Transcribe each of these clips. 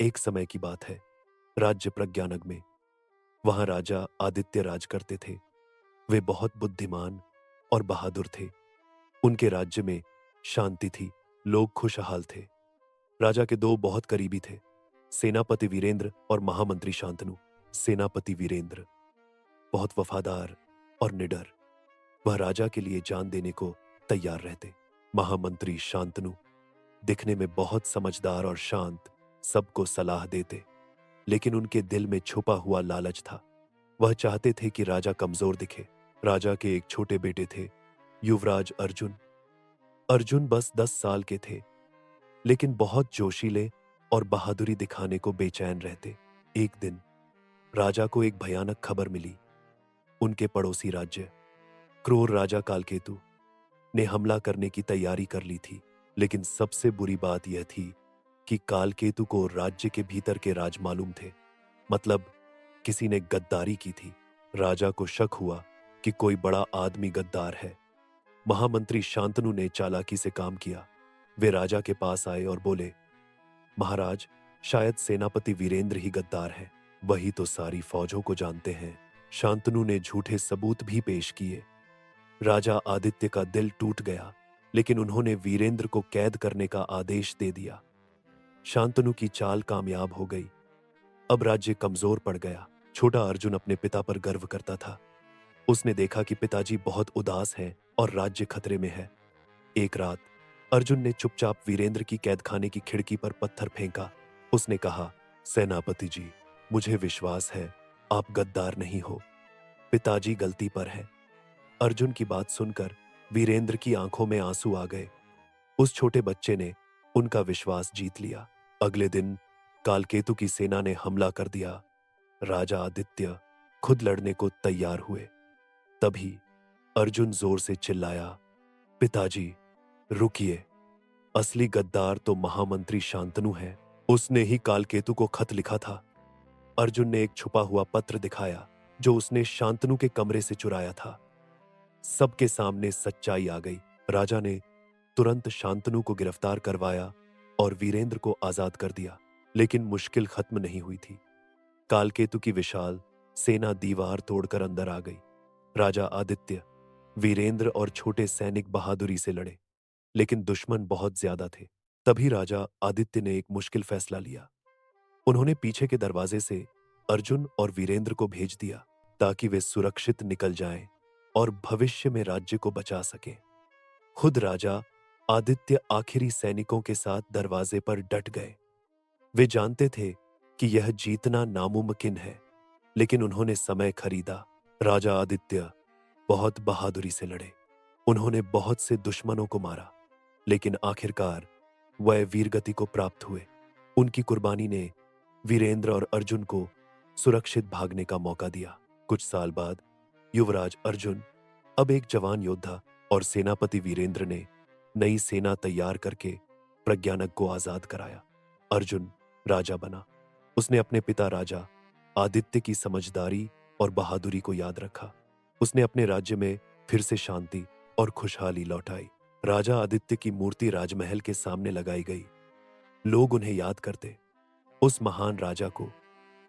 एक समय की बात है, राज्य प्रज्ञानग में। वहां राजा आदित्य राज करते थे। वे बहुत बुद्धिमान और बहादुर थे। उनके राज्य में शांति थी, लोग खुशहाल थे। राजा के दो बहुत करीबी थे, सेनापति वीरेंद्र और महामंत्री शांतनु। सेनापति वीरेंद्र बहुत वफादार और निडर, वह राजा के लिए जान देने को तैयार रहते। महामंत्री शांतनु दिखने में बहुत समझदार और शांत, सबको सलाह देते, लेकिन उनके दिल में छुपा हुआ लालच था। वह चाहते थे कि राजा कमजोर दिखे। राजा के एक छोटे बेटे थे, युवराज अर्जुन। अर्जुन बस 10 साल के थे, लेकिन बहुत जोशीले और बहादुरी दिखाने को बेचैन रहते। एक दिन राजा को एक भयानक खबर मिली। उनके पड़ोसी राज्य, क्रूर राजा कालकेतु ने हमला करने की तैयारी कर ली थी। लेकिन सबसे बुरी बात यह थी कि कालकेतु को राज्य के भीतर के राज मालूम थे। मतलब किसी ने गद्दारी की थी। राजा को शक हुआ कि कोई बड़ा आदमी गद्दार है। महामंत्री शांतनु ने चालाकी से काम किया। वे राजा के पास आए और बोले, महाराज, शायद सेनापति वीरेंद्र ही गद्दार है। वही तो सारी फौजों को जानते हैं। शांतनु ने झूठे सबूत भी पेश किए। राजा आदित्य का दिल टूट गया, लेकिन उन्होंने वीरेंद्र को कैद करने का आदेश दे दिया। शांतनु की चाल कामयाब हो गई। अब राज्य कमजोर पड़ गया। छोटा अर्जुन अपने पिता पर गर्व करता था। उसने देखा कि पिताजी बहुत उदास हैं और राज्य खतरे में है। एक रात अर्जुन ने चुपचाप वीरेंद्र की कैदखाने की खिड़की पर पत्थर फेंका। उसने कहा, सेनापति जी, मुझे विश्वास है आप गद्दार नहीं हो। पिताजी गलती पर है। अर्जुन की बात सुनकर वीरेंद्र की आंखों में आंसू आ गए। उस छोटे बच्चे ने उनका विश्वास जीत लिया। अगले दिन कालकेतु की सेना ने हमला कर दिया। राजा आदित्य खुद लड़ने को तैयार हुए। तभी अर्जुन जोर से चिल्लाया, पिताजी रुकिए, असली गद्दार तो महामंत्री शांतनु है। उसने ही कालकेतु को खत लिखा था। अर्जुन ने एक छुपा हुआ पत्र दिखाया जो उसने शांतनु के कमरे से चुराया था। सबके सामने सच्चाई आ गई। राजा ने तुरंत शांतनु को गिरफ्तार करवाया और वीरेंद्र को आजाद कर दिया। लेकिन मुश्किल खत्म नहीं हुई थी। कालकेतु की विशाल सेना दीवार तोड़कर अंदर आ गई। राजा आदित्य, वीरेंद्र और छोटे सैनिक बहादुरी से लड़े, लेकिन दुश्मन बहुत ज्यादा थे। तभी राजा आदित्य ने एक मुश्किल फैसला लिया। उन्होंने पीछे के दरवाजे से अर्जुन और वीरेंद्र को भेज दिया ताकि वे सुरक्षित निकल जाएं और भविष्य में राज्य को बचा सकें। खुद राजा आदित्य आखिरी सैनिकों के साथ दरवाजे पर डट गए। वे जानते थे कि यह जीतना नामुमकिन है, लेकिन उन्होंने समय खरीदा। राजा आदित्य बहुत बहादुरी से लड़े। उन्होंने बहुत से दुश्मनों को मारा, लेकिन आखिरकार वह वीरगति को प्राप्त हुए। उनकी कुर्बानी ने वीरेंद्र और अर्जुन को सुरक्षित भागने का मौका दिया। कुछ साल बाद युवराज अर्जुन, अब एक जवान योद्धा, और सेनापति वीरेंद्र ने नई सेना तैयार करके प्रज्ञानक को आजाद कराया। अर्जुन राजा बना। उसने अपने पिता राजा आदित्य की समझदारी और बहादुरी को याद रखा। उसने अपने राज्य में फिर से शांति और खुशहाली लौटाई। राजा आदित्य की मूर्ति राजमहल के सामने लगाई गई। लोग उन्हें याद करते, उस महान राजा को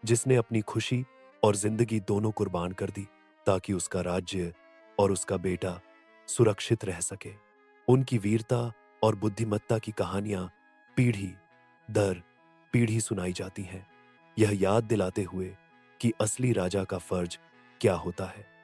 जिसने अपनी खुशी और जिंदगी दोनों कुर्बान कर दी ताकि उसका राज्य और उसका बेटा सुरक्षित रह सके। उनकी वीरता और बुद्धिमत्ता की कहानियां पीढ़ी दर पीढ़ी सुनाई जाती हैं, यह याद दिलाते हुए कि असली राजा का फर्ज क्या होता है।